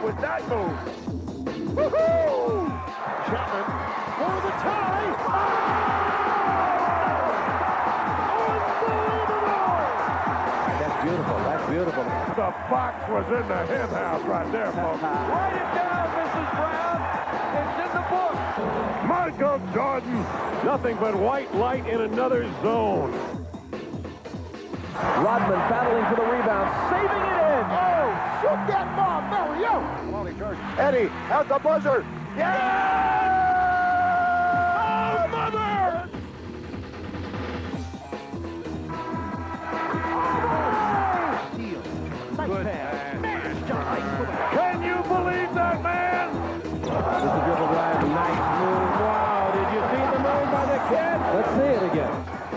with that move. Woohoo! Chapman for the tie. That's beautiful. That's beautiful. The box was in the hen house right there, folks. Write it down, Mrs. Brown. It's in the book. Michael Jordan. Nothing but white light in another zone. Rodman battling for the rebound, saving it in. Oh, shoot that ball, Mario. Eddie, at the buzzer. Yeah! Oh, mother! Can you believe that, man? This is a dribble drive, nice move. Wow, did you see the move by the kid? Let's see it again.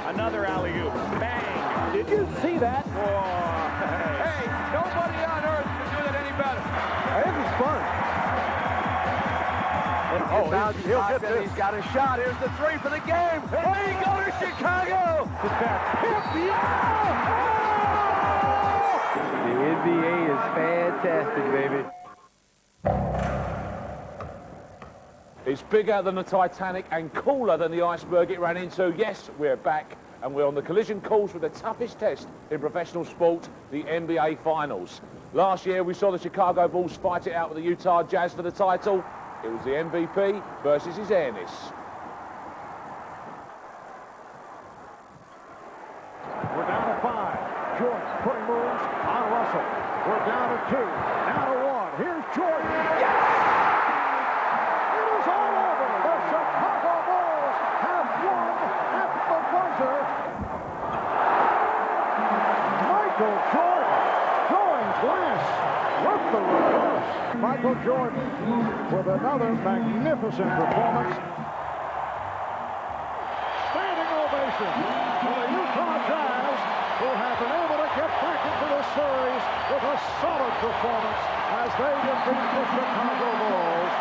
Another alley-oop. Bang. Did you see that? Hey, nobody on earth can do that any better. This is fun. He'll get this. He's got a shot. Here's the three for the game. And they go to Chicago. The NBA is fantastic, baby. It's bigger than the Titanic and cooler than the iceberg it ran into. Yes, we're back, and we're on the collision course with the toughest test in professional sport, the NBA Finals. Last year, we saw the Chicago Bulls fight it out with the Utah Jazz for the title. It was the MVP versus his airness. We're down to 5. Jordan putting moves on Russell. We're down to 2. Now to 1. Here's Jordan. Yes! It is all over. The Chicago Bulls have won at the buzzer. Michael Jordan going glass with the reverse. Michael Jordan with another magnificent performance. Standing ovation for the Utah Jazz, who have been able to get back into the series with a solid performance as they defeat the Chicago Bulls.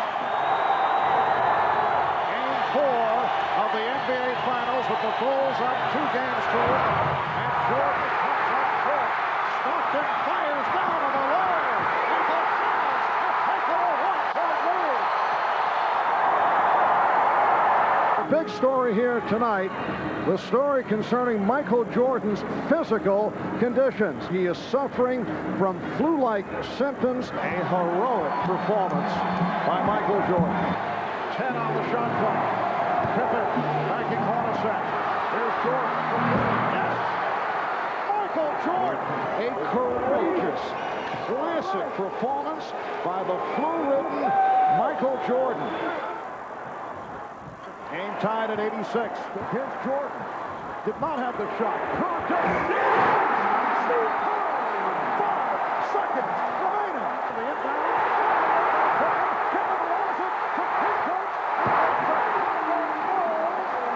Game 4 of the NBA Finals with the Bulls up 2 games to 1. And Jordan comes up short. Stockton fires down on the line. And the Jazz have taken a 1-point lead. Big story here tonight, the story concerning Michael Jordan's physical conditions. He is suffering from flu-like symptoms. A heroic performance by Michael Jordan. 10 on the shot clock. Pippen backing Hornacek. Here's Jordan. Yes. Michael Jordan, a courageous, classic performance by the flu-ridden Michael Jordan. Game tied at 86. Here's Jordan. Did not have the shot. 5 seconds remaining. The inbound. Kevin rolls it to Pincoach.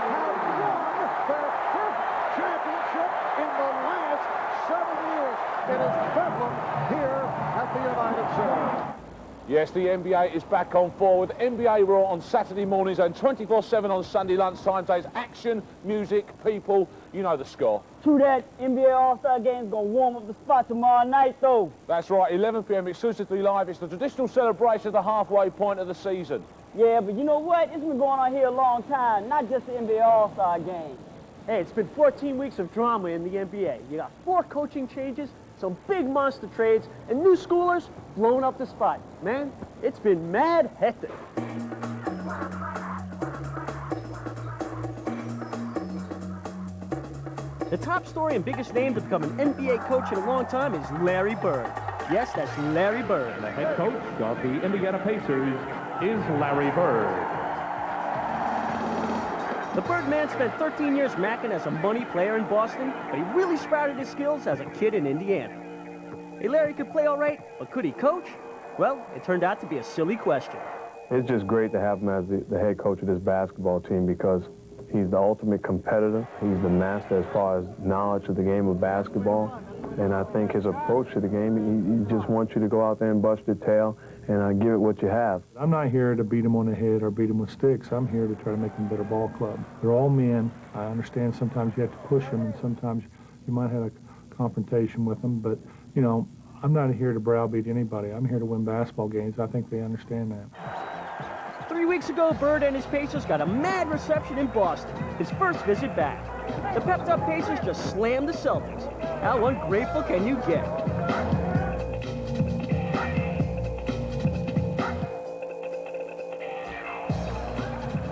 Have won their 5th championship in the last 7 years. It is Bedlam here at the United Center. Yes, the NBA is back on forward. NBA Raw on Saturday mornings and 24/7 on Sunday lunchtime days. Action, music, people, you know the score. True that. NBA All-Star Game's gonna warm up the spot tomorrow night, though. That's right, 11 p.m. exclusively live. It's the traditional celebration of the halfway point of the season. Yeah, but you know what? It's been going on here a long time, not just the NBA All-Star Game. Hey, it's been 14 weeks of drama in the NBA. You got 4 coaching changes, some big monster trades, and new schoolers blowing up the spot. Man, it's been mad hectic. The top story and biggest name to become an NBA coach in a long time is Larry Bird. Yes, that's Larry Bird. The head coach of the Indiana Pacers is Larry Bird. The Birdman spent 13 years macking as a money player in Boston, but he really sprouted his skills as a kid in Indiana. Hey, Larry could play all right, but could he coach? Well, it turned out to be a silly question. It's just great to have him as the head coach of this basketball team because he's the ultimate competitor. He's the master as far as knowledge of the game of basketball. And I think his approach to the game, he just wants you to go out there and bust your tail and give it what you have. I'm not here to beat them on the head or beat them with sticks. I'm here to try to make them a better ball club. They're all men. I understand sometimes you have to push them and sometimes you might have a confrontation with them. But, you know, I'm not here to browbeat anybody. I'm here to win basketball games. I think they understand that. 3 weeks ago, Bird and his Pacers got a mad reception in Boston, his first visit back. The pepped-up Pacers just slammed the Celtics. How ungrateful can you get?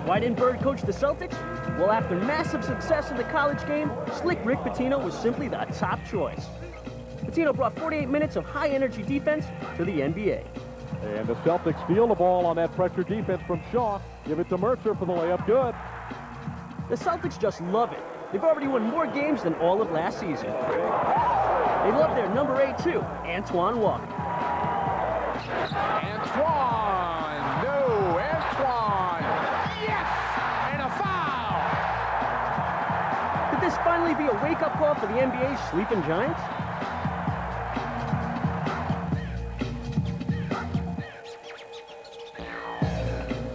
Why didn't Bird coach the Celtics? Well, after massive success in the college game, Slick Rick Pitino was simply the top choice. Pitino brought 48 minutes of high-energy defense to the NBA. And the Celtics steal the ball on that pressure defense from Shaw. Give it to Mercer for the layup. Good. The Celtics just love it. They've already won more games than all of last season. They love their number 8, too, Antoine Walker. Antoine! No! Antoine! Yes! And a foul! Could this finally be a wake-up call for the NBA's sleeping giants?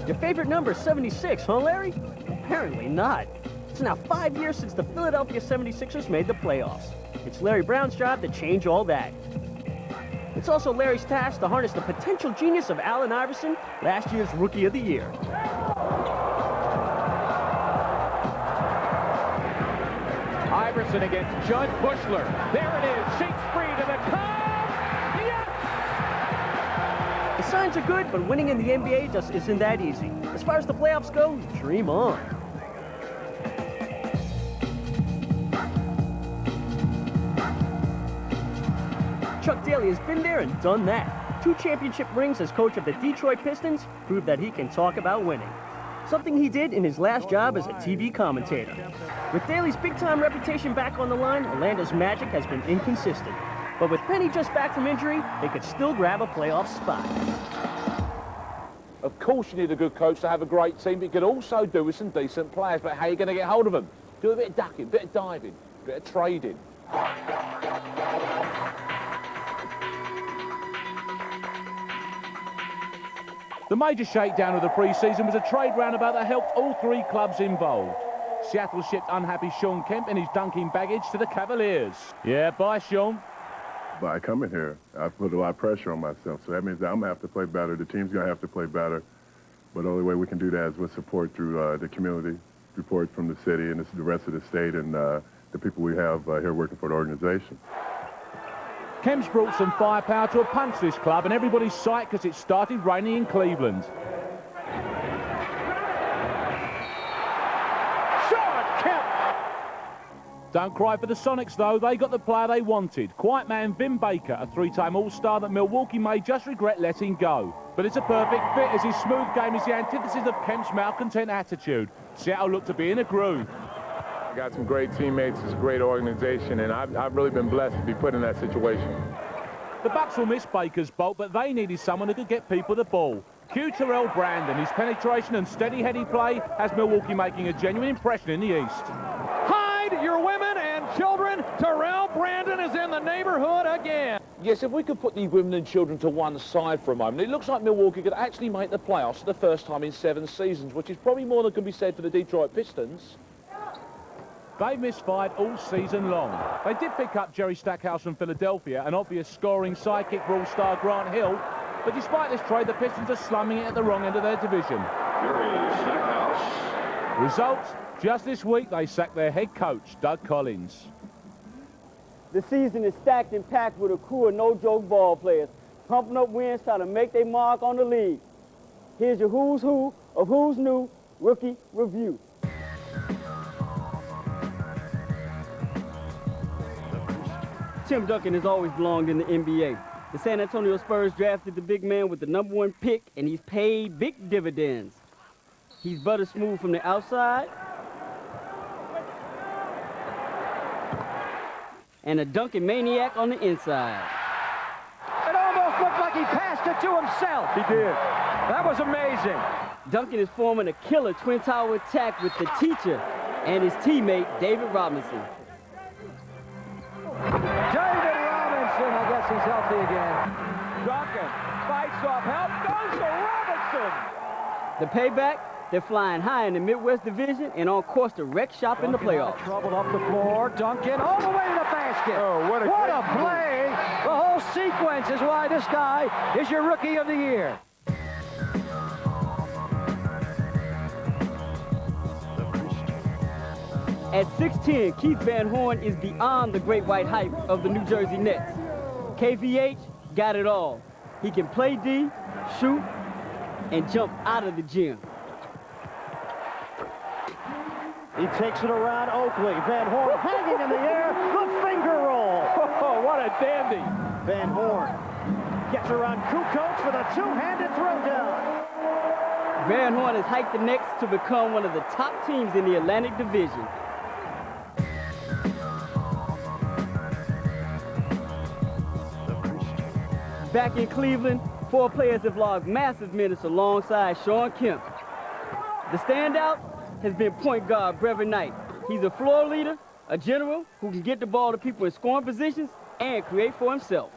Your favorite number is 76, huh, Larry? Apparently not. It's now 5 years since the Philadelphia 76ers made the playoffs. It's Larry Brown's job to change all that. It's also Larry's task to harness the potential genius of Allen Iverson, last year's Rookie of the Year. Iverson against Judd Bushler. There it is. Shakes free to the cup. Yes! The signs are good, but winning in the NBA just isn't that easy. As far as the playoffs go, dream on. Chuck Daly has been there and done that. 2 championship rings as coach of the Detroit Pistons prove that he can talk about winning. Something he did in his last job as a TV commentator. With Daly's big-time reputation back on the line, Orlando's Magic has been inconsistent. But with Penny just back from injury, they could still grab a playoff spot. Of course you need a good coach to have a great team, but you could also do with some decent players. But how are you going to get hold of them? Do a bit of ducking, bit of diving, bit of trading. The major shakedown of the pre-season was a trade roundabout that helped all 3 clubs involved. Seattle shipped unhappy Sean Kemp and his dunking baggage to the Cavaliers. Yeah, bye, Sean. By coming here, I put a lot of pressure on myself, so that means that I'm going to have to play better. The team's going to have to play better. But the only way we can do that is with support through the community, support from the city and the rest of the state and the people we have here working for the organization. Kemp's brought some firepower to a punch this club, and everybody's psyched because it started raining in Cleveland. Sean Kemp! Don't cry for the Sonics, though. They got the player they wanted. Quiet man Vin Baker, a 3-time All-Star that Milwaukee may just regret letting go. But it's a perfect fit, as his smooth game is the antithesis of Kemp's malcontent attitude. Seattle looked to be in a groove. Got some great teammates, it's a great organization, and I've really been blessed to be put in that situation. The Bucks will miss Baker's bolt, but they needed someone who could get people the ball. Cue Terrell Brandon. His penetration and steady-heady play has Milwaukee making a genuine impression in the East. Hide your women and children. Terrell Brandon is in the neighborhood again. Yes, if we could put the women and children to one side for a moment, it looks like Milwaukee could actually make the playoffs for the first time in 7 seasons, which is probably more than can be said for the Detroit Pistons. They've misfired all season long. They did pick up Jerry Stackhouse from Philadelphia, an obvious scoring sidekick for all-star Grant Hill, but despite this trade, the Pistons are slumming it at the wrong end of their division. Jerry Stackhouse. Results, just this week they sacked their head coach, Doug Collins. The season is stacked and packed with a crew of no-joke ball players, pumping up wins trying to make their mark on the league. Here's your who's who of who's new rookie review. Tim Duncan has always belonged in the NBA. The San Antonio Spurs drafted the big man with the #1 pick, and he's paid big dividends. He's butter smooth from the outside and a dunking maniac on the inside. It almost looked like he passed it to himself. He did. That was amazing. Duncan is forming a killer twin tower attack with the teacher and his teammate, David Robinson. David Robinson, I guess he's healthy again. Duncan fights off, help goes to Robinson. The payback, they're flying high in the Midwest Division and on course to wreck shop in the playoffs. Troubled up the floor, Duncan all the way to the basket. Oh, what a play. The whole sequence is why this guy is your Rookie of the Year. At 6'10", Keith Van Horn is beyond the great white hype of the New Jersey Nets. KVH got it all. He can play D, shoot, and jump out of the gym. He takes it around Oakley. Van Horn hanging in the air. The finger roll. Oh, what a dandy. Van Horn gets around Kukoc for the two-handed throwdown. Van Horn has hiked the Knicks to become one of the top teams in the Atlantic Division. Back in Cleveland, 4 players have logged massive minutes alongside Shawn Kemp. The standout has been point guard Brevin Knight. He's a floor leader, a general who can get the ball to people in scoring positions and create for himself.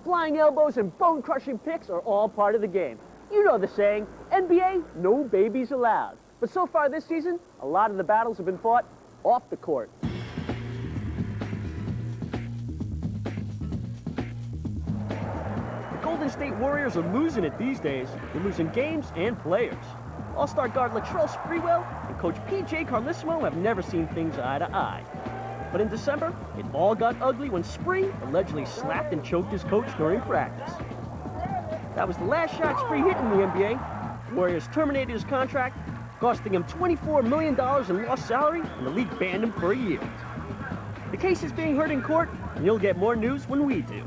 Flying elbows and bone-crushing picks are all part of the game. You know the saying, NBA, no babies allowed. But so far this season, a lot of the battles have been fought off the court. The Golden State Warriors are losing it these days. They're losing games and players. All-star guard Latrell Sprewell and coach P.J. Carlissimo have never seen things eye to eye. But in December, it all got ugly when Spree allegedly slapped and choked his coach during practice. That was the last shot Spree hit in the NBA. The Warriors terminated his contract, costing him $24 million in lost salary, and the league banned him for a year. The case is being heard in court, and you'll get more news when we do.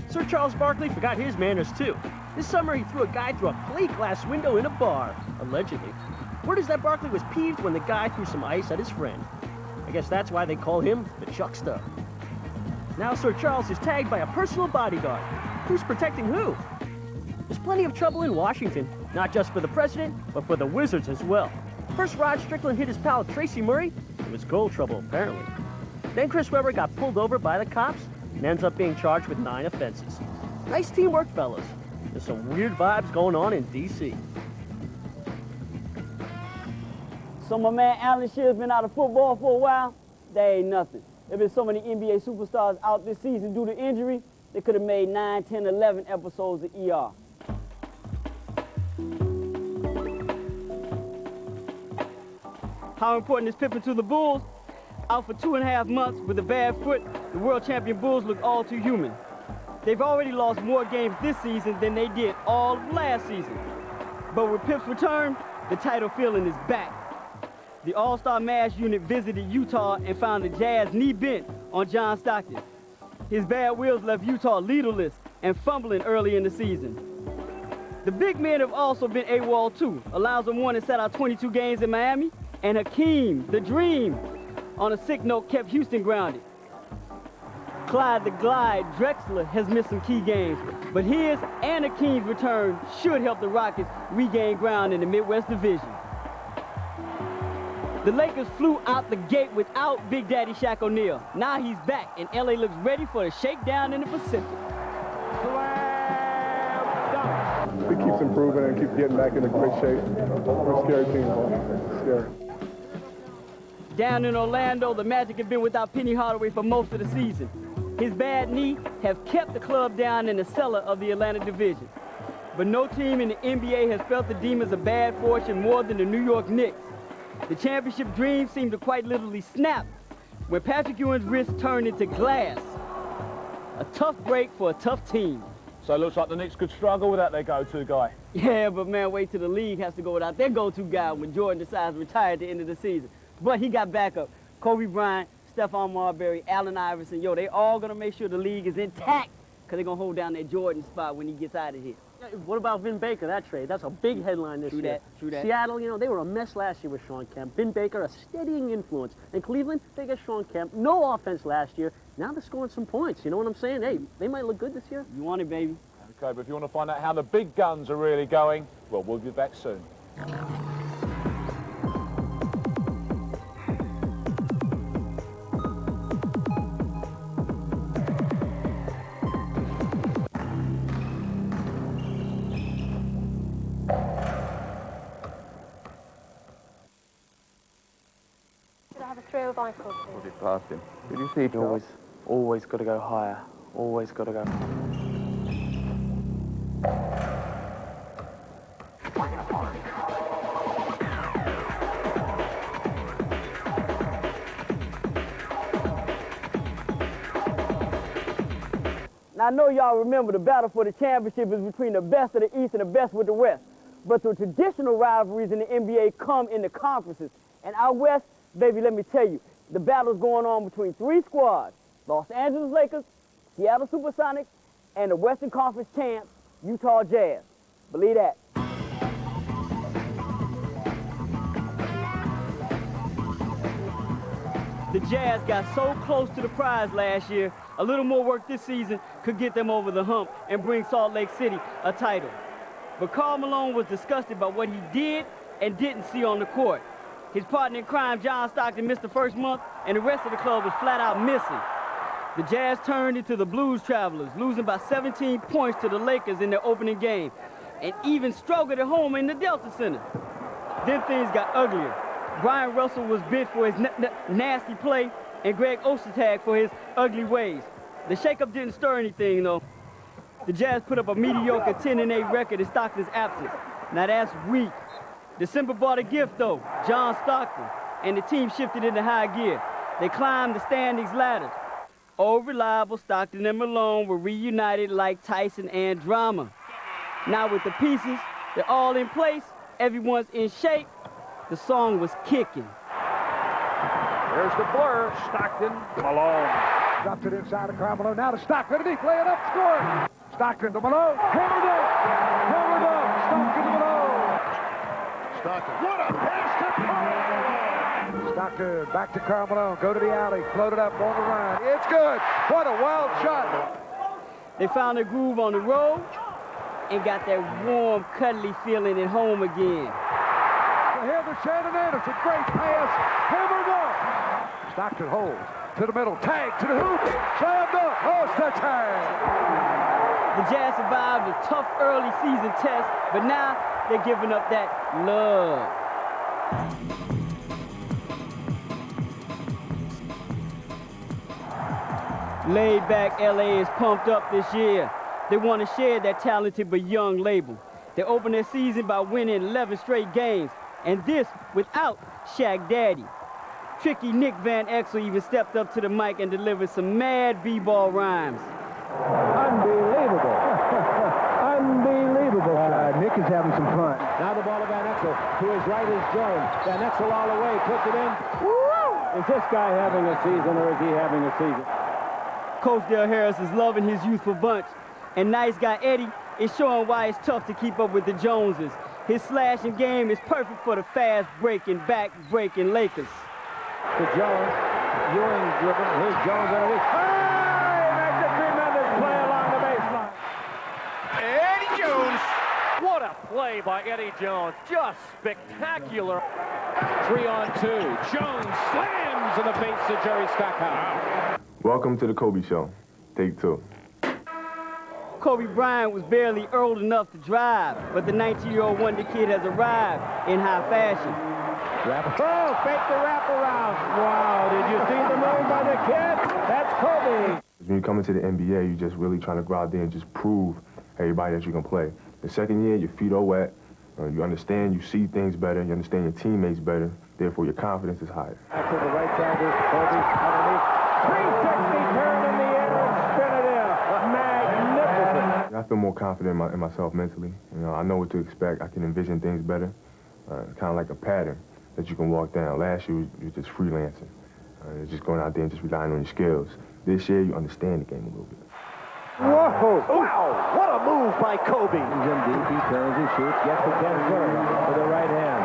Sir Charles Barkley forgot his manners too. This summer he threw a guy through a plate glass window in a bar, allegedly. Word is that Barkley was peeved when the guy threw some ice at his friend. I guess that's why they call him the Chuckster. Now Sir Charles is tagged by a personal bodyguard. Who's protecting who? There's plenty of trouble in Washington, not just for the president, but for the Wizards as well. First Rod Strickland hit his pal Tracy Murray. It was goal trouble, apparently. Then Chris Webber got pulled over by the cops and ends up being charged with 9 offenses. Nice teamwork, fellas. There's some weird vibes going on in D.C. So my man Alan Shearer's been out of football for a while. There ain't nothing. There been so many NBA superstars out this season due to injury, they could have made 9, 10, 11 episodes of ER. How important is Pippen to the Bulls? Out for 2.5 months with a bad foot, the world champion Bulls look all too human. They've already lost more games this season than they did all of last season. But with Pip's return, the title feeling is back. The All-Star MASH unit visited Utah and found the Jazz knee bent on John Stockton. His bad wheels left Utah leaderless and fumbling early in the season. The big men have also been AWOL too. Alonzo Mourning sat out 22 games in Miami, and Hakeem, the Dream, on a sick note kept Houston grounded. Clyde the Glide Drexler has missed some key games, but his and Hakeem's return should help the Rockets regain ground in the Midwest Division. The Lakers flew out the gate without Big Daddy Shaq O'Neal. Now he's back, and LA looks ready for a shakedown in the Pacific. He keeps improving and keeps getting back into great shape. We're a scary team, though. Scary. Down in Orlando, the Magic have been without Penny Hardaway for most of the season. His bad knee have kept the club down in the cellar of the Atlantic Division. But no team in the NBA has felt the demons of bad fortune more than the New York Knicks. The championship dream seemed to quite literally snap when Patrick Ewing's wrist turned into glass. A tough break for a tough team. So it looks like the Knicks could struggle without their go-to guy. Yeah, but man, wait till the league has to go without their go-to guy when Jordan decides to retire at the end of the season. But he got backup. Kobe Bryant, Stephon Marbury, Allen Iverson, yo, they all gonna make sure the league is intact because they're gonna hold down their Jordan spot when he gets out of here. What about Vin Baker, that trade? That's a big headline this year. True that. Seattle, you know, they were a mess last year with Shawn Kemp. Vin Baker, a steadying influence. And Cleveland, they got Shawn Kemp. No offense last year. Now they're scoring some points. You know what I'm saying? Hey, they might look good this year. You want it, baby. Okay, but if you want to find out how the big guns are really going, well, we'll be back soon. Michael. Was it past him? Did you see it? Always got to go higher. Always got to go. Now, I know y'all remember the battle for the championship is between the best of the East and the best with the West. But the traditional rivalries in the NBA come in the conferences. And out West, baby, let me tell you, the battle's going on between three squads: Los Angeles Lakers, Seattle Supersonics, and the Western Conference champs, Utah Jazz. Believe that. The Jazz got so close to the prize last year, a little more work this season could get them over the hump and bring Salt Lake City a title. But Karl Malone was disgusted by what he did and didn't see on the court. His partner in crime, John Stockton, missed the first month, and the rest of the club was flat out missing. The Jazz turned into the Blues Travelers, losing by 17 points to the Lakers in their opening game, and even struggled at home in the Delta Center. Then things got uglier. Brian Russell was bent for his nasty play, and Greg Ostertag for his ugly ways. The shakeup didn't stir anything, though. The Jazz put up a mediocre 10-8 record in Stockton's absence. Now that's weak. December brought a gift, though, John Stockton, and the team shifted into high gear. They climbed the standings ladder. Old reliable Stockton and Malone were reunited like Tyson and Drama. Now with the pieces, they're all in place, everyone's in shape, the song was kicking. There's the blur. Stockton, Malone. Drops it inside of Karl Malone. Now to Stockton. And he's laying up, scoring. Stockton to Malone. Hammered up. Hammered up. Stockton to Malone. Stockton. What a pass to Karl. Stockton back to Karl Malone. Go to the alley. Float it up on the run. It's good. What a wild shot. They found a groove on the road and got that warm, cuddly feeling at home again. Here's the Shannon Anderson. Great pass. Hammered up. Stockton holds. To the middle. Tag to the hoop. Slammed up. Oh, it's the tag. The Jazz survived a tough early season test, but now they're giving up that love. Laid back LA is pumped up this year. They want to share that talented but young label. They opened their season by winning 11 straight games, and this without Shaq Daddy. Tricky Nick Van Exel even stepped up to the mic and delivered some mad b-ball rhymes. Unbelievable. Unbelievable. Nick is having some fun. Now the ball to Van Exel. To his right is Jones. Van Exel all the way. Puts it in. Woo! Is this guy having a season or is he having a season? Coach Del Harris is loving his youthful bunch. And nice guy Eddie is showing why it's tough to keep up with the Joneses. His slashing game is perfect for the fast-breaking, back-breaking Lakers. To Jones. Ewing driven. Here's Jones underneath. Hey! That's a tremendous play along the baseline. Eddie Jones. What a play by Eddie Jones. Just spectacular. 3-on-2. Jones slams in the face of Jerry Stackhouse. Welcome to the Kobe Show. Take 2. Kobe Bryant was barely old enough to drive, but the 19-year-old Wonder Kid has arrived in high fashion. Oh, fake the wraparound. Wow, did you see the move by the kid? That's Kobe. When you come into the NBA, you're just really trying to go out there and just prove everybody that you can play. The second year, your feet are wet. You understand, you see things better. You understand your teammates better. Therefore, your confidence is higher. Back to the right side, there's Kobe underneath. 360 turn in the air and spin it in. Magnificent. I feel more confident in myself mentally. You know, I know what to expect. I can envision things better. It's kind of like a pattern that you can walk down. Last year, you were just freelancing. You're just going out there and just relying on your skills. This year, you understand the game a little bit. Whoa! Wow! What a move by Kobe! He's in deep, he turns, he shoots, gets the 10-footer with the right hand.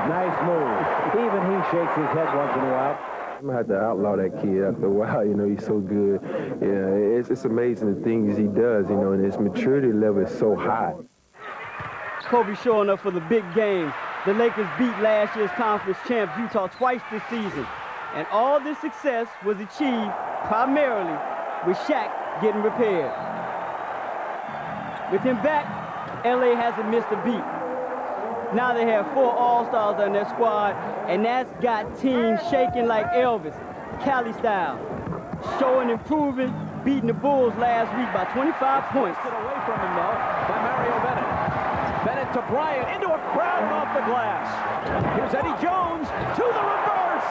Nice move. Even he shakes his head once in a while. I'm gonna have to outlaw that kid after a while. You know, he's so good. Yeah, it's amazing the things he does. You know, and his maturity level is so high. Kobe showing up for the big games. The Lakers beat last year's conference champs Utah twice this season, and all this success was achieved primarily with Shaq getting repaired. With him back, LA hasn't missed a beat. Now they have 4 All-Stars on their squad, and that's got teams shaking like Elvis, Cali style. Showing improving, beating the Bulls last week by 25 points. It away from him, though, by Mario Bennett. Bennett to Bryant, into a crowd and off the glass. Here's Eddie Jones to the reverse.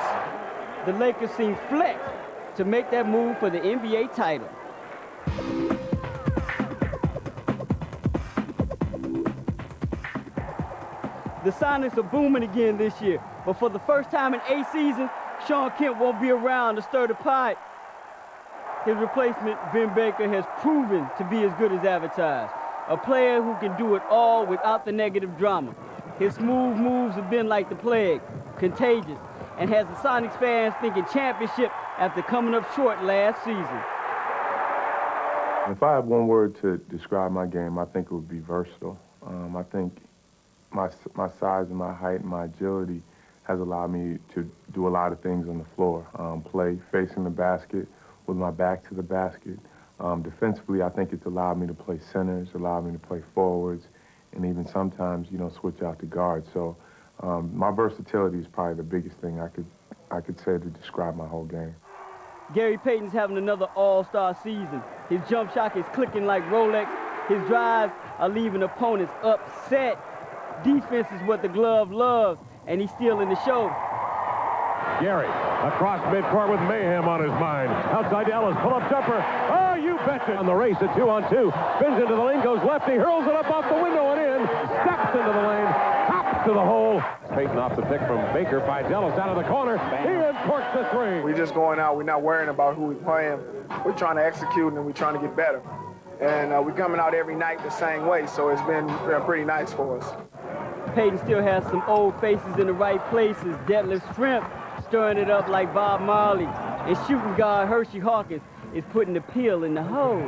The Lakers seem flexed to make that move for the NBA title. The Sonics are booming again this year, but for the first time in 8 seasons, Shawn Kemp won't be around to stir the pot. His replacement, Vin Baker, has proven to be as good as advertised. A player who can do it all without the negative drama. His smooth moves have been like the plague, contagious, and has the Sonics fans thinking championship after coming up short last season. If I have one word to describe my game, I think it would be versatile. I think my size and my height and my agility has allowed me to do a lot of things on the floor. Play facing the basket with my back to the basket. Defensively, I think it's allowed me to play centers, allowed me to play forwards, and even sometimes, switch out to guard. So my versatility is probably the biggest thing I could say to describe my whole game. Gary Payton's having another all-star season. His jump shot is clicking like Rolex. His drives are leaving opponents upset. Defense is what the glove loves, and he's stealing the show. Gary across midcourt with mayhem on his mind. Outside Dallas, pull-up jumper. Oh, you betcha! On the race at 2-on-2. Spins into the lane, goes lefty, hurls it up off the window and in. Steps into the lane, hops to the hole. Payton off the pick from Baker. Fidelis out of the corner. He torques the 3. We're just going out. We're not worrying about who we're playing. We're trying to execute and we're trying to get better. And we're coming out every night the same way, so it's been pretty nice for us. Payton still has some old faces in the right places. Detlef Schrempf stirring it up like Bob Marley. And shooting guard Hershey Hawkins is putting the peel in the hole.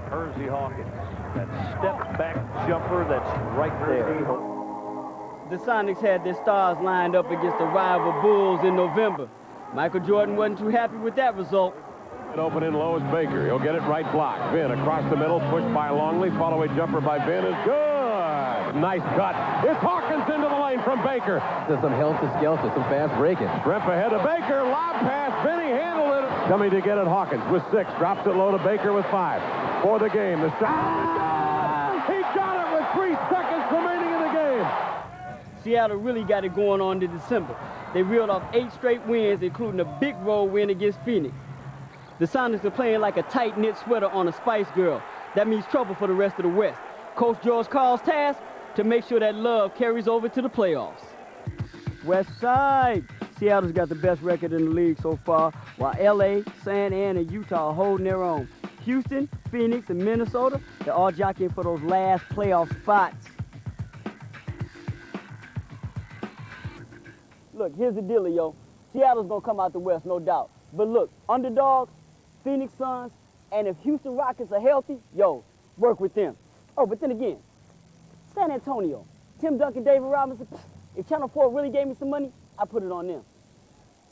Hersey Hawkins, that step-back jumper that's right there. The Sonics had their stars lined up against the rival Bulls in November. Michael Jordan wasn't too happy with that result. Open in low is Baker. He'll get it right block. Vin across the middle, pushed by Longley. Follow-away jumper by Vin is good. Nice cut. It's Hawkins into the lane from Baker. There's some helter-skelter, some fast breaking. Schrempf ahead of Baker. Lob pass. Vinny handled it. Coming to get it, Hawkins with 6. Drops it low to Baker with 5. For the game. The shot. He got it with 3 seconds remaining in the game. Seattle really got it going on in December. They reeled off 8 straight wins, including a big road win against Phoenix. The Sonics are playing like a tight-knit sweater on a Spice Girl. That means trouble for the rest of the West. Coach George Karl's task to make sure that love carries over to the playoffs. West Side. Seattle's got the best record in the league so far, while LA, San Ann, and Utah are holding their own. Houston, Phoenix, and Minnesota, they're all jockeying for those last playoff spots. Look, here's the deal, yo. Seattle's gonna come out the West, no doubt. But look, underdogs, Phoenix Suns, and if Houston Rockets are healthy, yo, work with them. Oh, but then again, San Antonio, Tim Duncan, David Robinson, if Channel 4 really gave me some money, I'd put it on them.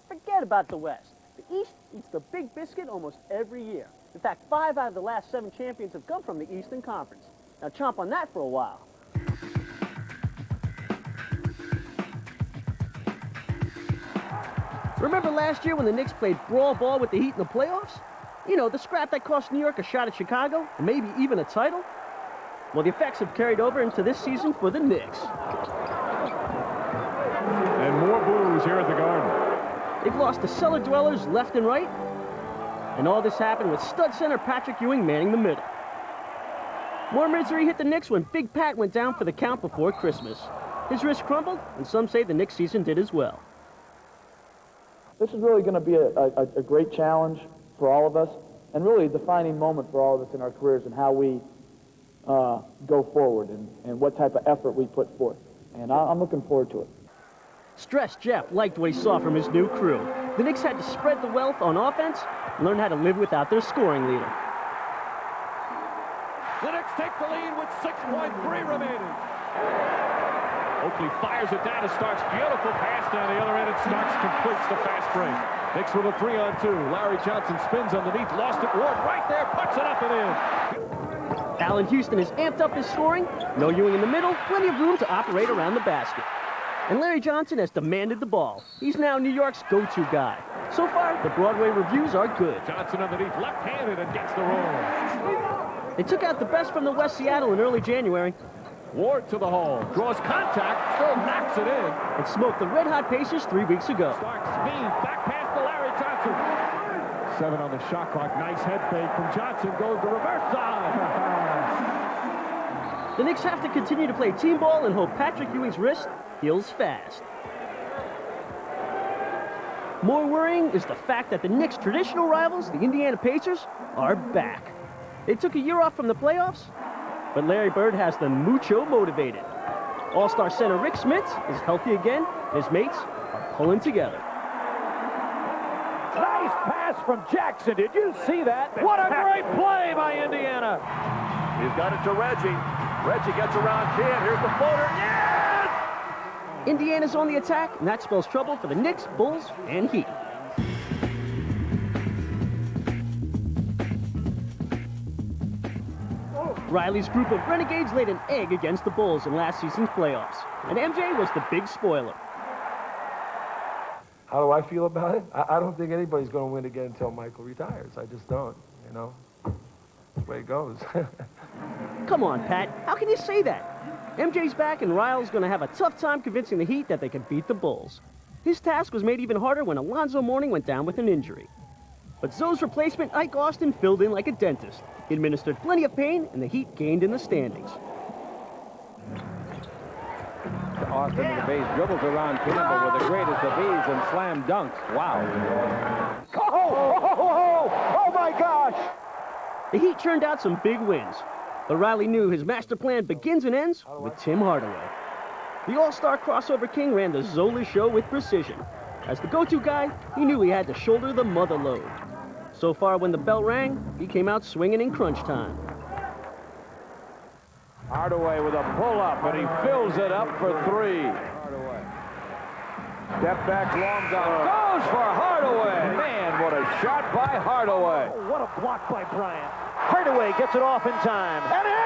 Forget about the West. The East eats the big biscuit almost every year. In fact, 5 out of the last 7 champions have come from the Eastern Conference. Now chomp on that for a while. Remember last year when the Knicks played brawl ball with the Heat in the playoffs? You know, the scrap that cost New York a shot at Chicago, and maybe even a title? Well, the effects have carried over into this season for the Knicks. And more boos here at the Garden. They've lost to cellar dwellers left and right, and all this happened with stud center Patrick Ewing manning the middle. More misery hit the Knicks when Big Pat went down for the count before Christmas. His wrist crumbled, and some say the Knicks season did as well. This is really going to be a great challenge for all of us, and really a defining moment for all of us in our careers and how we go forward and what type of effort we put forth. And I'm looking forward to it. Stressed Jeff liked what he saw from his new crew. The Knicks had to spread the wealth on offense and learn how to live without their scoring leader. The Knicks take the lead with 6.3 remaining. Oakley fires it down to Starks. Beautiful pass down the other end, and Starks completes the fast break. Knicks with a 3-on-2. Larry Johnson spins underneath, lost it. Ward right there, puts it up and in. Allen Houston has amped up his scoring. No Ewing in the middle, plenty of room to operate around the basket. And Larry Johnson has demanded the ball. He's now New York's go-to guy. So far, the Broadway reviews are good. Johnson underneath, left-handed, and gets the roll. They took out the best from the West Seattle in early January. Ward to the hole, draws contact, still knocks it in. And smoked the red-hot Pacers 3 weeks ago. Stark speed, back pass to Larry Johnson. 7 on the shot clock, nice head fake from Johnson, goes to reverse side. The Knicks have to continue to play team ball and hope Patrick Ewing's wrist heals fast. More worrying is the fact that the Knicks' traditional rivals, the Indiana Pacers, are back. They took a year off from the playoffs, but Larry Bird has them mucho motivated. All-star center Rick Smits is healthy again. His mates are pulling together. Nice pass from Jackson. Did you see that? What a great play by Indiana. He's got it to Reggie. Reggie gets around Kidd. Here's the floater. Yes! Indiana's on the attack, and that spells trouble for the Knicks, Bulls, and Heat. Riley's group of Renegades laid an egg against the Bulls in last season's playoffs, and MJ was the big spoiler. How do I feel about it? I don't think anybody's going to win again until Michael retires. I just don't, you know. That's the way it goes. Come on, Pat. How can you say that? MJ's back, and Ryle's going to have a tough time convincing the Heat that they can beat the Bulls. His task was made even harder when Alonzo Mourning went down with an injury. But Zoe's replacement, Ike Austin, filled in like a dentist. He administered plenty of pain, and the Heat gained in the standings. Austin in the base dribbles around Campbell with the greatest of ease and slam dunks. Wow. Oh my gosh! The Heat turned out some big wins. But Riley knew his master plan begins and ends with Tim Hardaway. The all-star crossover king ran the Zola show with precision. As the go-to guy, he knew he had to shoulder the mother load. So far, when the bell rang, he came out swinging in crunch time. Hardaway with a pull-up, and he fills it up for 3. Step back, long down, goes for Hardaway. Man, what a shot by Hardaway. Oh, what a block by Bryant. Hardaway gets it off in time. And in!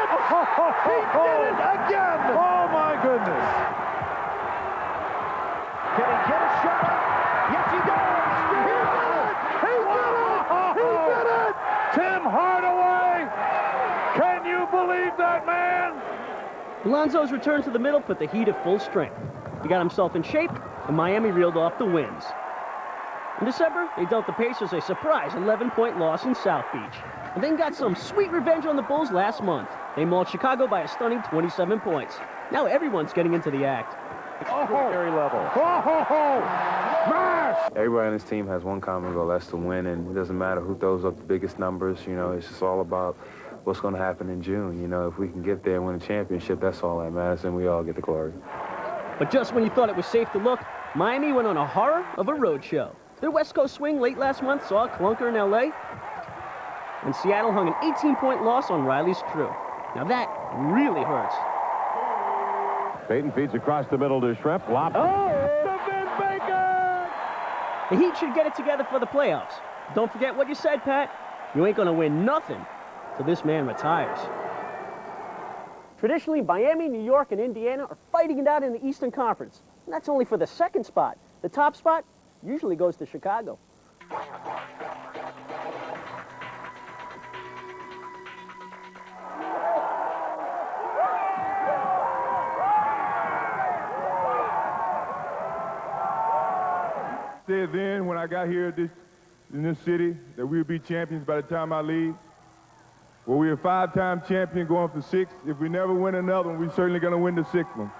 He did it again! Oh, my goodness. Can he get a shot up? Yes, he does! He did it! He did it! He did it! Tim Hardaway! Can you believe that, man? Alonzo's return to the middle put the Heat at full strength. He got himself in shape, and Miami reeled off the wins. In December, they dealt the Pacers a surprise 11-point loss in South Beach, and then got some sweet revenge on the Bulls last month. They mauled Chicago by a stunning 27 points. Now everyone's getting into the act. Extraordinary level. Everybody on this team has one common goal, that's to win, and it doesn't matter who throws up the biggest numbers. You know, it's just all about what's going to happen in June. You know, if we can get there and win a championship, that's all that matters, and we all get the glory. But just when you thought it was safe to look, Miami went on a horror of a road show. Their West Coast swing late last month saw a clunker in L.A., and Seattle hung an 18-point loss on Riley's crew. Now that really hurts. Payton feeds across the middle to Schrempf. Lob. Oh, to Vin Baker! The Heat should get it together for the playoffs. Don't forget what you said, Pat. You ain't going to win nothing till this man retires. Traditionally, Miami, New York, and Indiana are fighting it out in the Eastern Conference. And that's only for the second spot. The top spot usually goes to Chicago. Said then when I got here in this city that we would be champions by the time I leave. Well, we're a 5-time champion going for 6. If we never win another one, we're certainly going to win the 6th one.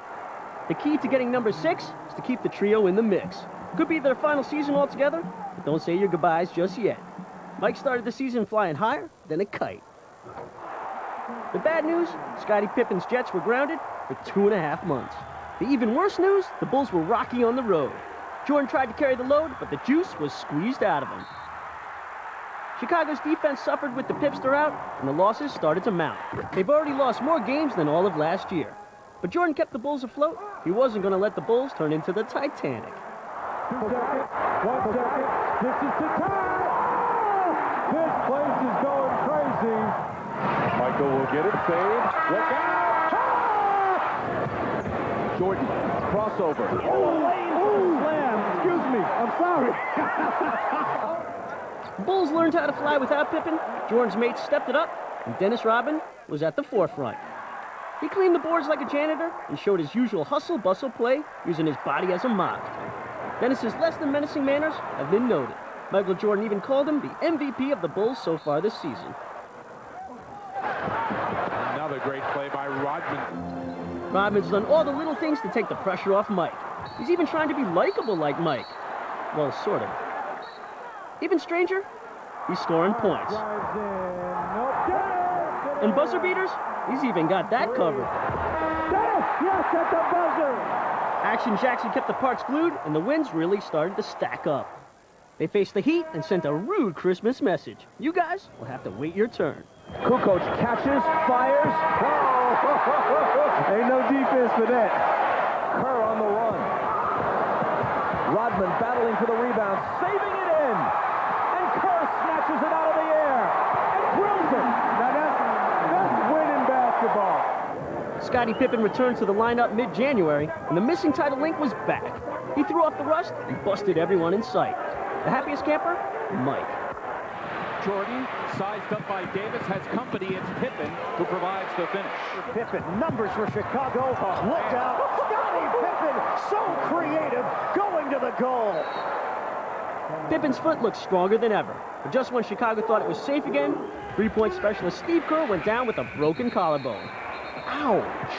The key to getting number 6 is to keep the trio in the mix. Could be their final season altogether, but don't say your goodbyes just yet. Mike started the season flying higher than a kite. The bad news, Scottie Pippen's Jets were grounded for 2.5 months. The even worse news, the Bulls were rocky on the road. Jordan tried to carry the load, but the juice was squeezed out of him. Chicago's defense suffered with the Pipster out, and the losses started to mount. They've already lost more games than all of last year. But Jordan kept the Bulls afloat. He wasn't going to let the Bulls turn into the Titanic. 2 seconds, 1 second, this is the time! This place is going crazy. Michael will get it, save. Look out! Jordan, crossover. Slam. Excuse me. I'm sorry. Bulls learned how to fly without Pippen. Jordan's mates stepped it up, and Dennis Rodman was at the forefront. He cleaned the boards like a janitor and showed his usual hustle-bustle play using his body as a mop. Dennis's less than menacing manners have been noted. Michael Jordan even called him the MVP of the Bulls so far this season. Another great play by Rodman. Rodman's done all the little things to take the pressure off Mike. He's even trying to be likable like Mike. Well, sort of. Even stranger, he's scoring points. And buzzer beaters, he's even got that covered. Yes, at the buzzer. Action Jackson kept the parks glued, and the wins really started to stack up. They faced the Heat and sent a rude Christmas message. You guys will have to wait your turn. Kukoc catches, fires. Ain't no defense for that. Kerr on the run. Rodman battling for the rebound, saving it in. And Kerr snatches it out of the air and drills it. Now that's winning basketball. Scottie Pippen returned to the lineup mid-January, and the missing title link was back. He threw off the rust and busted everyone in sight. The happiest camper? Mike. Jordan, sized up by Davis, has company. It's Pippen who provides the finish. Pippen, numbers for Chicago. Look out. Scottie Pippen, so creative, going to the goal. Pippen's foot looks stronger than ever. But just when Chicago thought it was safe again, three-point specialist Steve Kerr went down with a broken collarbone. Ouch.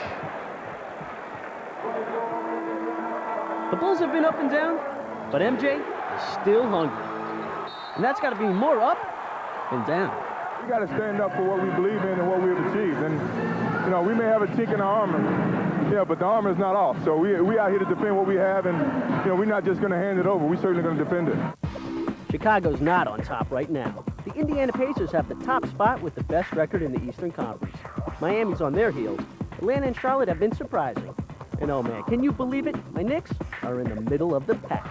The Bulls have been up and down, but MJ is still hungry. And that's got to be more up than down. We got to stand up for what we believe in and what we've achieved. And, you know, we may have a chink in our armor, yeah, but the armor is not off. So we out here to defend what we have, and, you know, we're not just going to hand it over. We're certainly going to defend it. Chicago's not on top right now. The Indiana Pacers have the top spot with the best record in the Eastern Conference. Miami's on their heels. Atlanta and Charlotte have been surprising. And oh man, can you believe it? My Knicks are in the middle of the pack.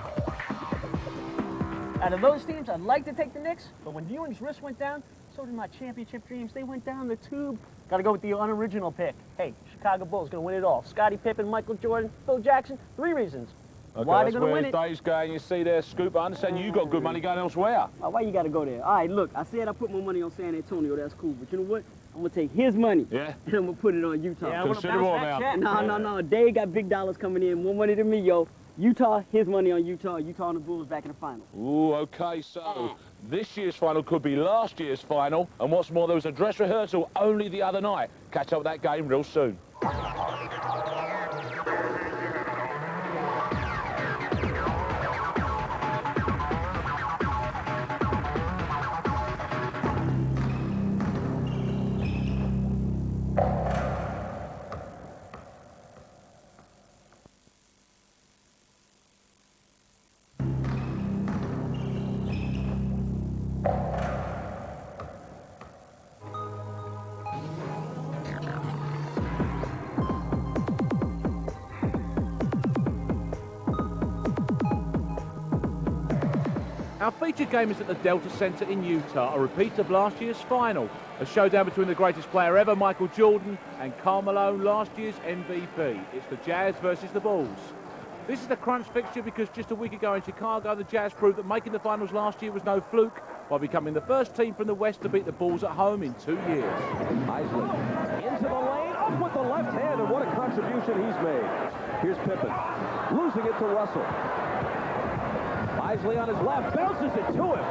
Out of those teams, I'd like to take the Knicks, but when Ewing's wrist went down, so did my championship dreams. They went down the tube. Got to go with the unoriginal pick. Hey, Chicago Bulls going to win it all. Scottie Pippen, Michael Jordan, Phil Jackson. 3 reasons. Okay, why they're that's going to where win it. Dave's going. You see there, Scoop. I understand you got good money going elsewhere. Why you got to go there? All right, look, I said I put my money on San Antonio. That's cool. But you know what? I'm going to take his money. Yeah? And I'm going to put it on Utah. Yeah, Considerable amount. No. Dave got big dollars coming in. More money than me, yo. Utah, his money on Utah. Utah and the Bulls back in the final. Ooh, okay, so this year's final could be last year's final. And what's more, there was a dress rehearsal only the other night. Catch up with that game real soon. Our featured game is at the Delta Center in Utah, a repeat of last year's final. A showdown between the greatest player ever, Michael Jordan, and Karl Malone, last year's MVP. It's the Jazz versus the Bulls. This is the crunch fixture because just a week ago in Chicago, the Jazz proved that making the finals last year was no fluke by becoming the first team from the West to beat the Bulls at home in 2 years. Isley into the lane, up with the left hand, and what a contribution he's made. Here's Pippen, losing it to Russell. Isley on his left, bounces it to him.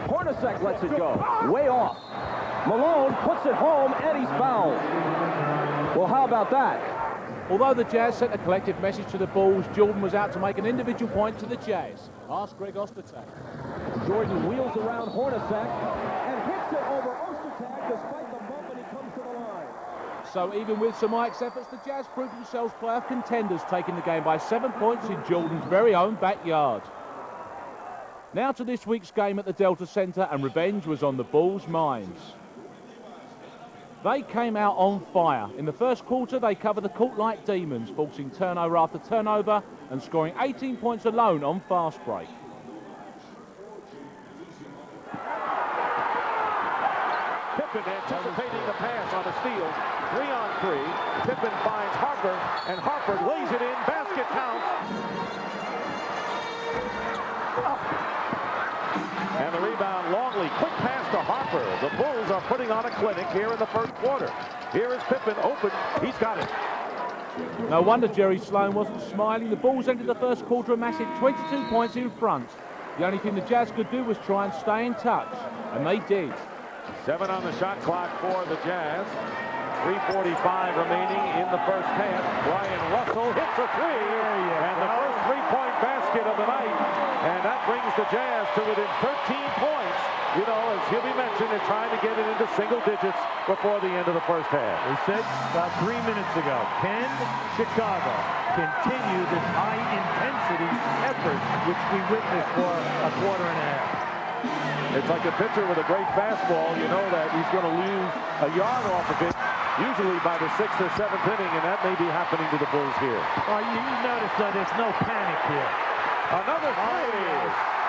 Hornacek lets it go, way off. Malone puts it home, and he's fouled. Well, how about that? Although the Jazz sent a collective message to the Bulls, Jordan was out to make an individual point to the Jazz. Ask Greg Ostertag. Jordan wheels around Hornacek and hits it over Ostertag despite the bump, and he comes to the line. So even with Sir Mike's efforts, the Jazz proved themselves playoff contenders, taking the game by 7 points in Jordan's very own backyard. Now to this week's game at the Delta Center, and revenge was on the Bulls' minds. They came out on fire. In the first quarter, they covered the court like demons, forcing turnover after turnover and scoring 18 points alone on fast break. Pippen anticipating the pass on the steal. 3-on-3. Pippen finds Harper, and Harper lays it in. Basket counts. And the rebound, Longley. Quick pass to Harper. The Bulls are putting on a clinic here in the first quarter. Here is Pippen open. He's got it. No wonder Jerry Sloan wasn't smiling. The Bulls entered the first quarter a massive 22 points in front. The only thing the Jazz could do was try and stay in touch, and they did. 7 on the shot clock for the Jazz. 3:45 remaining in the first half. Brian Russell hits a three, and the first three-point basket of the night. And that brings the Jazz to within 13 points. You know, as Hubie mentioned, they're trying to get it into single digits before the end of the first half. We said about 3 minutes ago, can Chicago continue this high-intensity effort which we witnessed for a quarter and a half? It's like a pitcher with a great fastball. You know that he's going to lose a yard off of it, usually by the 6th or 7th inning, and that may be happening to the Bulls here. Well, you notice that there's no panic here. Another three.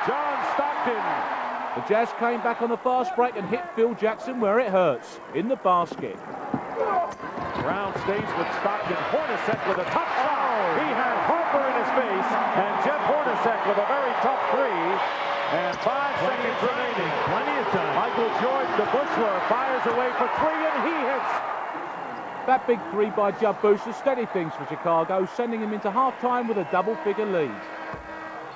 John Stockton. The Jazz came back on the fast break and hit Phil Jackson where it hurts, in the basket. Brown stays with Stockton. Hornacek with a tough shot. He had Harper in his face, and Jeff Hornacek with a very tough three. And 5 seconds remaining. Plenty of time. Michael Jordan, the Bushler, fires away for three, and he hits. That big three by Jud Booster steadied things for Chicago, sending them into halftime with a double-figure lead.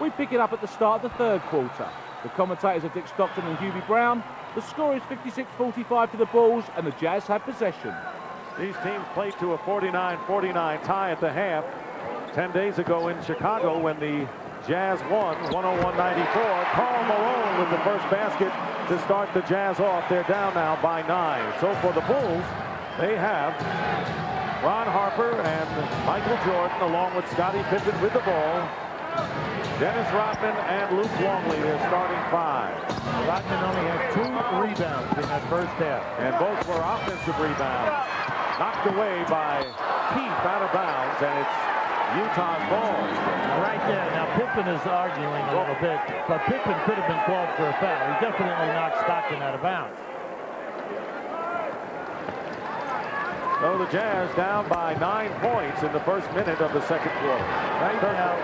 We pick it up at the start of the third quarter. The commentators are Dick Stockton and Hubie Brown. The score is 56-45 to the Bulls, and the Jazz have possession. These teams played to a 49-49 tie at the half 10 days ago in Chicago when the Jazz won 101-94. Karl Malone with the first basket to start the Jazz off. They're down now by 9. So for the Bulls, they have Ron Harper and Michael Jordan along with Scottie Pippen with the ball. Dennis Rodman and Luke Longley, their starting 5. Rodman only had 2 rebounds in that first half. And both were offensive rebounds. Knocked away by Keith out of bounds, and it's Utah's ball. Right there. Now Pippen is arguing a little bit, but Pippen could have been called for a foul. He definitely knocked Stockton out of bounds. So the Jazz down by 9 points in the first minute of the second quarter. Right now,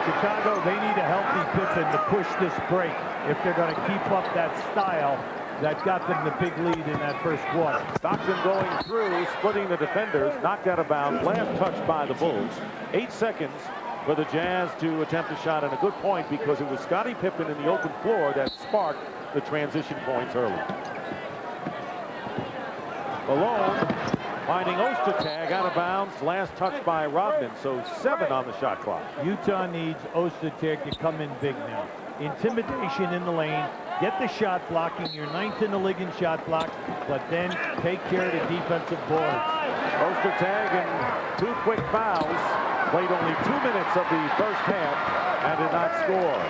Chicago, they need a healthy Pippen to push this break if they're going to keep up that style that got them the big lead in that first quarter. Stockton going through, splitting the defenders, knocked out of bounds, last touched by the Bulls. 8 seconds for the Jazz to attempt a shot, and a good point because it was Scottie Pippen in the open floor that sparked the transition points early. Malone finding Ostertag out of bounds, last touch by Rodman, so 7 on the shot clock. Utah needs Ostertag to come in big now. Intimidation in the lane, get the shot blocking, you're 9th in the league in shot blocks, but then take care of the defensive boards. Ostertag and 2 quick fouls, played only 2 minutes of the first half and did not score.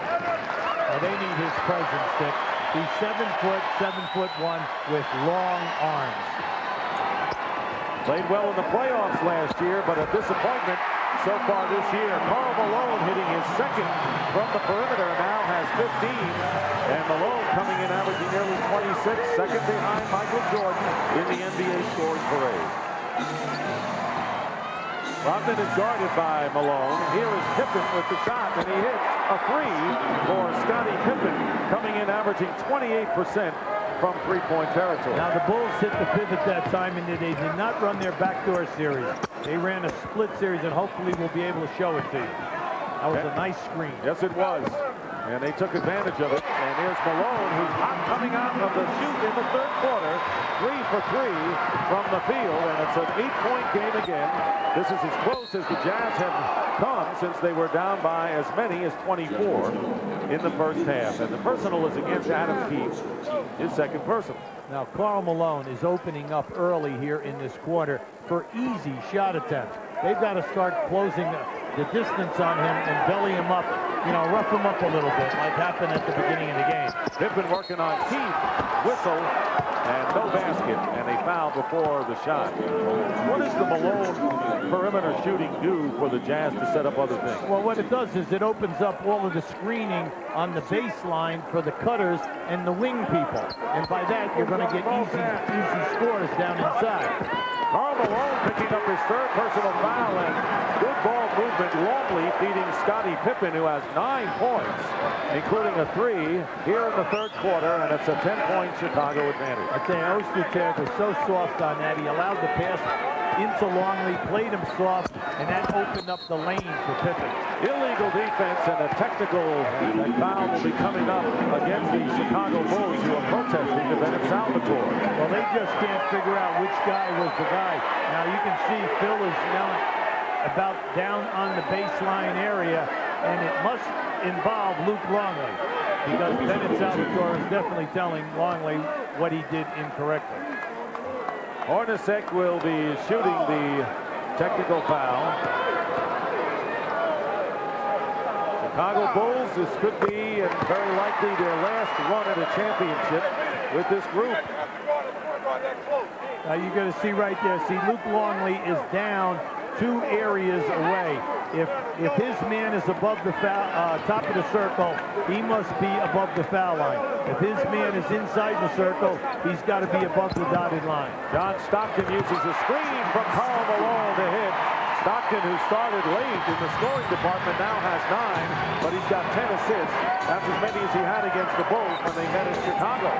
Well, they need his presence, Dick. He's 7'1" with long arms. Played well in the playoffs last year, but a disappointment so far this year. Karl Malone hitting his second from the perimeter, now has 15. And Malone coming in averaging nearly 26, second behind Michael Jordan in the NBA scoring parade. Rodman is guarded by Malone. Here is Pippen with the shot, and he hits a three for Scottie Pippen, coming in averaging 28% from three-point territory. Now the Bulls hit the pivot that time, and they did not run their backdoor series. They ran a split series, and hopefully we'll be able to show it to you. That was a nice screen. Yes, it was. And they took advantage of it. And here's Malone, who's hot coming out of the shoot in the third quarter. 3 for 3 from the field, and it's an 8-point game again. This is as close as the Jazz have come since they were down by as many as 24 in the first half. And the personal is against Adam Keefe, his second personal. Now, Karl Malone is opening up early here in this quarter for easy shot attempts. They've got to start closing the distance on him and belly him up, you know, rough him up a little bit, like happened at the beginning of the game. They've been working on Keefe. Whistle. and no basket, and they fouled before the shot. What does the Malone perimeter shooting do for the Jazz to set up other things? Well, what it does is it opens up all of the screening on the baseline for the cutters and the wing people. And by that, you're going to get easy scores down inside. Karl Malone picking up his third personal foul, and good ball movement. Longley feeding Scottie Pippen, who has 9 points, including a 3 here in the third quarter, and it's a 10-point Chicago advantage. I'd say Ostertag was so soft on that. He allowed the pass into Longley, played him soft, and that opened up the lane for Pippen. Illegal defense and a technical foul will be coming up against the Chicago Bulls, who are protesting the Bennett Salvatore. Well, they just can't figure out which guy was the guy. Now you can see Phil is now about down on the baseline area, and it must involve Luke Longley, because Bennett Salvatore is definitely telling Longley what he did incorrectly. Hornacek will be shooting the technical foul. Chicago Bulls, this could be, and very likely, their last run at a championship with this group. Now you're going to see right there, Luke Longley is down 2 areas away. If his man is above the top of the circle, he must be above the foul line. If his man is inside the circle, he's got to be above the dotted line. John Stockton uses a screen from Karl Malone to hit. Stockton, who started late in the scoring department, now has 9, but he's got 10 assists. That's as many as he had against the Bulls when they met in Chicago.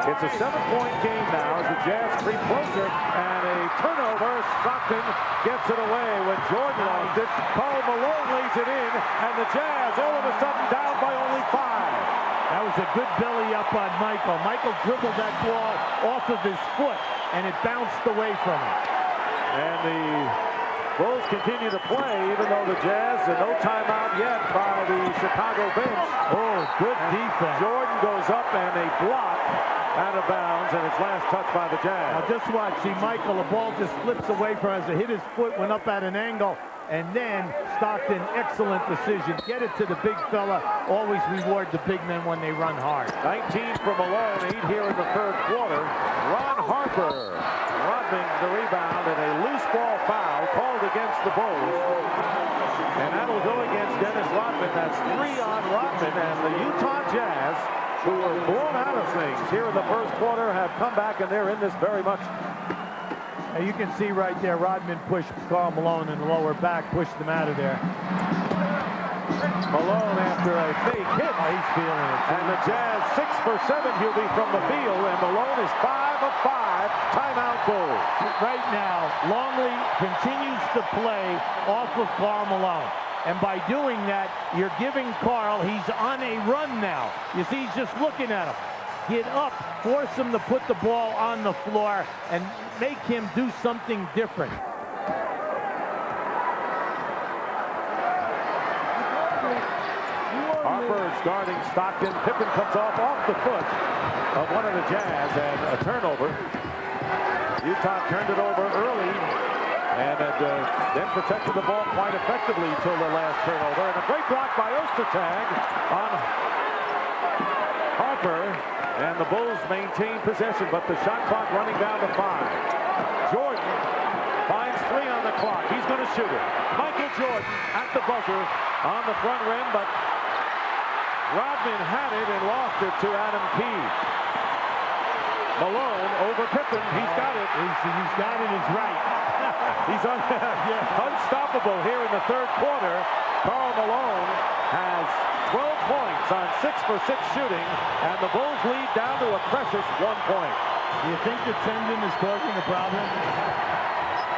It's a 7-point game now as the Jazz creep closer, and a turnover. Stockton gets it away when Jordan lost it. Karl Malone lays it in, and the Jazz all of a sudden down by only 5. That was a good belly up on Michael. Michael dribbled that ball off of his foot, and it bounced away from him. And the Bulls continue to play, even though the Jazz, and no timeout yet by the Chicago bench. Oh, good defense. Jordan goes up, and a block out of bounds, and it's last touched by the Jazz. Now just watch, see Michael, the ball just flips away from him as it hit his foot, went up at an angle, and then Stockton, excellent decision. Get it to the big fella. Always reward the big men when they run hard. 19 for Malone, 8 here in the third quarter. Ron Harper robbing the rebound, and a loose ball foul called against the Bulls. And that'll go against Dennis Rodman. That's 3 on Rodman, and the Utah Jazz, who were blown out of things here in the first quarter, have come back, and they're in this very much. And you can see right there, Rodman pushed Karl Malone in the lower back, pushed him out of there. Malone after a fake hit. Oh, he's feeling it. And the Jazz 6 for 7, he'll be from the field, and Malone is 5 of 5. Timeout Bulls. Right now, Longley continues to play off of Karl Malone. And by doing that, you're giving Karl, he's on a run now. You see, he's just looking at him. Get up, force him to put the ball on the floor, and make him do something different. Harper is guarding Stockton. Pippen comes off the foot of one of the Jazz, and a turnover. Utah turned it over early, and then protected the ball quite effectively until the last turnover. And a great block by Ostertag on Harper, and the Bulls maintain possession, but the shot clock running down to 5. Jordan finds 3 on the clock. He's going to shoot it. Michael Jordan at the buzzer on the front rim, but Rodman had it and lost it to Adam Keith. Malone over Pippen. He's got it. He's got it. He's right. He's unstoppable here in the third quarter. Karl Malone has 12 points on 6 for 6 shooting, and the Bulls lead down to a precious 1 point. Do you think the tendon is causing a problem?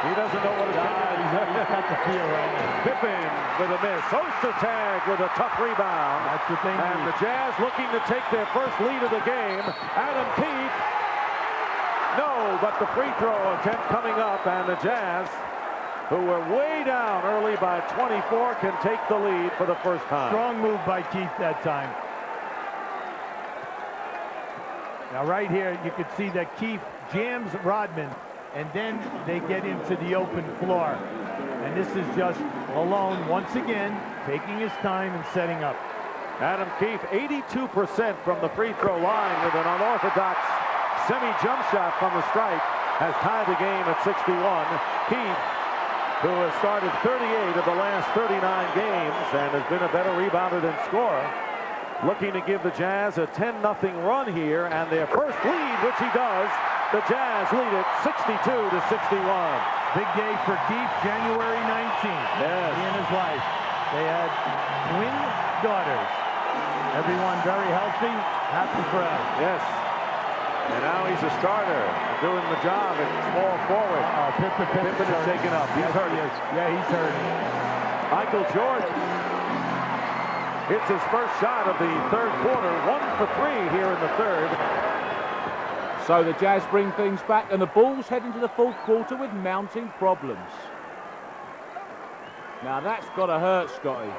He doesn't know what it's got. He's got the feel right now. Pippen with a miss. Ostertag with a tough rebound. That's what they need. And the Jazz looking to take their first lead of the game. Adam Keith. No, but the free throw attempt coming up, and the Jazz, who were way down early by 24, can take the lead for the first time. Strong move by Keith that time. Now right here, you can see that Keith jams Rodman, and then they get into the open floor. And this is just Malone once again taking his time and setting up. Adam Keith, 82% from the free throw line with an unorthodox semi-jump shot from the stripe has tied the game at 61. Keith, who has started 38 of the last 39 games and has been a better rebounder than scorer, looking to give the Jazz a 10-0 run here, and their first lead, which he does. The Jazz lead it 62-61. Big day for Keith, January 19th. Yes. He and his wife. They had twin daughters. Everyone very healthy, happy forever. Yes. And now he's a starter, doing the job at small forward. Pippen is taken up. He's hurt. Yeah, he's hurt. Michael Jordan hits his first shot of the third quarter, 1 for 3 here in the third. So the Jazz bring things back, and the Bulls head into the fourth quarter with mounting problems. Now that's got to hurt, Scotty.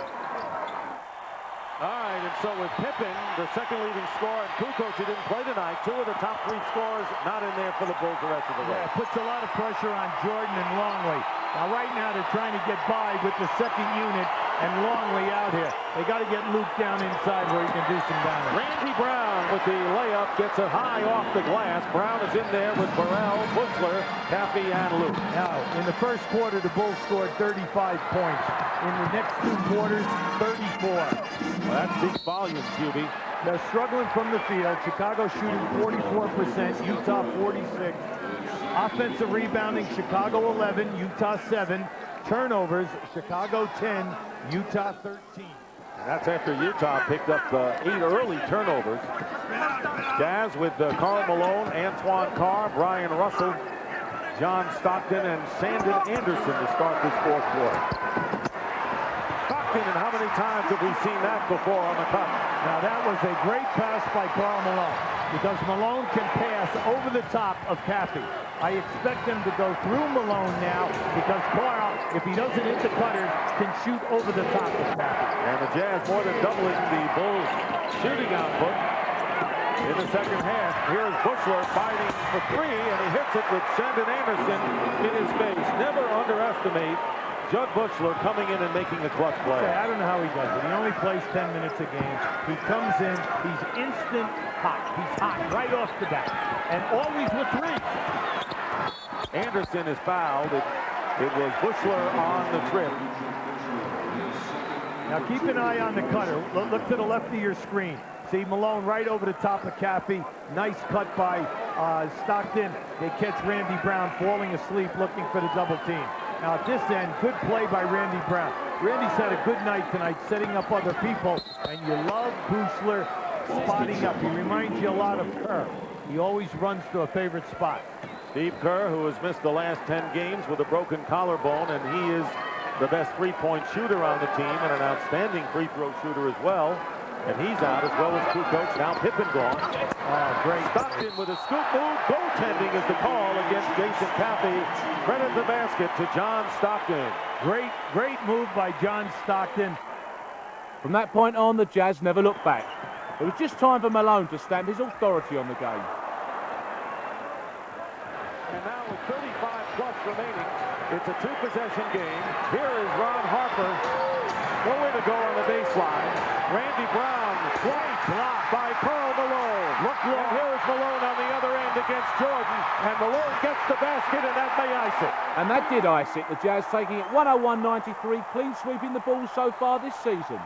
All right, and so with Pippen, the second leading scorer, and Kukoc, who didn't play tonight, 2 of the top 3 scorers not in there for the Bulls the rest of the way. Yeah, it puts a lot of pressure on Jordan and Longley. Now, right now, they're trying to get by with the second unit and Longley out here. They got to get Luke down inside where he can do some damage. Randy Brown with the layup gets it high off the glass. Brown is in there with Burrell, Bushler, Caffey, and Luke. Now, in the first quarter, the Bulls scored 35 points. In the next 2 quarters, 34. Well, that speaks volumes, Hubie. They're struggling from the field. Chicago shooting 44%, Utah 46. Offensive rebounding, Chicago 11, Utah 7. Turnovers, Chicago 10, Utah 13. And that's after Utah picked up 8 early turnovers. Jazz with Karl Malone, Antoine Carr, Brian Russell, John Stockton, and Sandon Anderson to start this fourth quarter. Stockton, and how many times have we seen that before on the cut? Now that was a great pass by Karl Malone, because Malone can pass over the top of Caffey. I expect him to go through Malone now, because Karl, if he doesn't hit the cutters, can shoot over the top of Caffey. And the Jazz more than doubling the Bulls' shooting output in the second half. Here's Bushler fighting for 3, and he hits it with Sandon Anderson in his face. Never underestimate Jud Bushler coming in and making a clutch play. Okay, I don't know how he does it. He only plays 10 minutes a game. He comes in, he's instant hot. He's hot right off the bat, and always with 3. Anderson is fouled. It was Bushler on the trip. Now keep an eye on the cutter. Look to the left of your screen. See Malone right over the top of Caffey. Nice cut by Stockton. They catch Randy Brown falling asleep looking for the double team. Now at this end, good play by Randy Brown. Randy's had a good night tonight setting up other people, and you love Bushler spotting up. He reminds you a lot of Kerr. He always runs to a favorite spot. Steve Kerr, who has missed the last 10 games with a broken collarbone, and he is the best three-point shooter on the team and an outstanding free throw shooter as well. And he's out, as well as Kukoc. Now Pippen gone. Oh, great. Stockton with a scoop move. Goaltending is the call against Jason Caffey. Credit the basket to John Stockton. Great move by John Stockton. From that point on, the Jazz never looked back. It was just time for Malone to stamp his authority on the game. And now with 35 plus remaining, it's a 2-possession game. Here is Ron Harper. Nowhere to go on the baseline. Randy Brown, great block by Karl Malone. And here is Malone on the other end against Jordan. And Malone gets the basket, and that may ice it. And that did ice it. The Jazz taking it 101-93, clean sweeping the Bulls so far this season.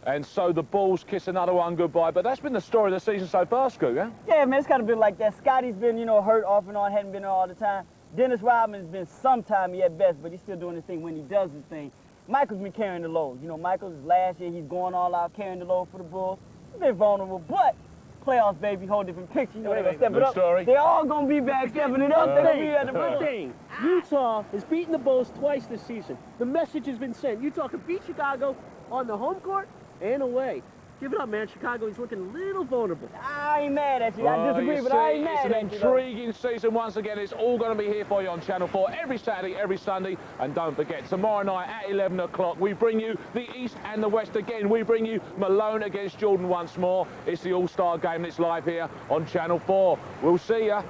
And so the Bulls kiss another one goodbye. But that's been the story of the season so far, Scoot, huh? Yeah, man, it's kind of been like that. Scotty's been, hurt off and on, hadn't been there all the time. Dennis Rodman's been sometime at best, but he's still doing his thing when he does his thing. Michael's been carrying the load. Michael's last year, he's going all out, carrying the load for the Bulls. He's been vulnerable, but playoffs, baby, whole different picture. They're going to step it up. Story. They're all going to be back stepping it up. They're going to be at the Good Bulls. thing. Utah has beaten the Bulls twice this season. The message has been sent. Utah can beat Chicago on the home court and away. Give it up, man. Chicago is looking a little vulnerable. I ain't mad at you. I disagree, but I ain't mad at you. It's an intriguing season once again. It's all going to be here for you on Channel 4 every Saturday, every Sunday. And don't forget, tomorrow night at 11 o'clock, we bring you the East and the West again. We bring you Malone against Jordan once more. It's the All-Star Game, and it's live here on Channel 4. We'll see ya.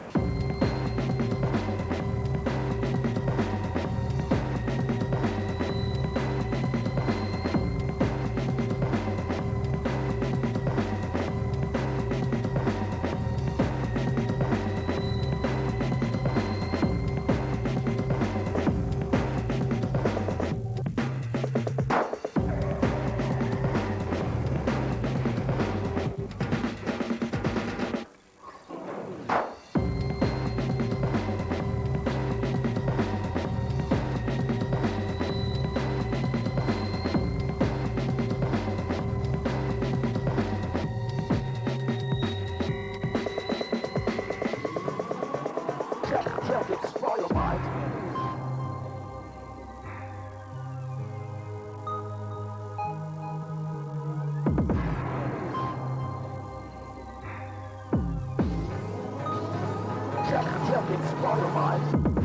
5.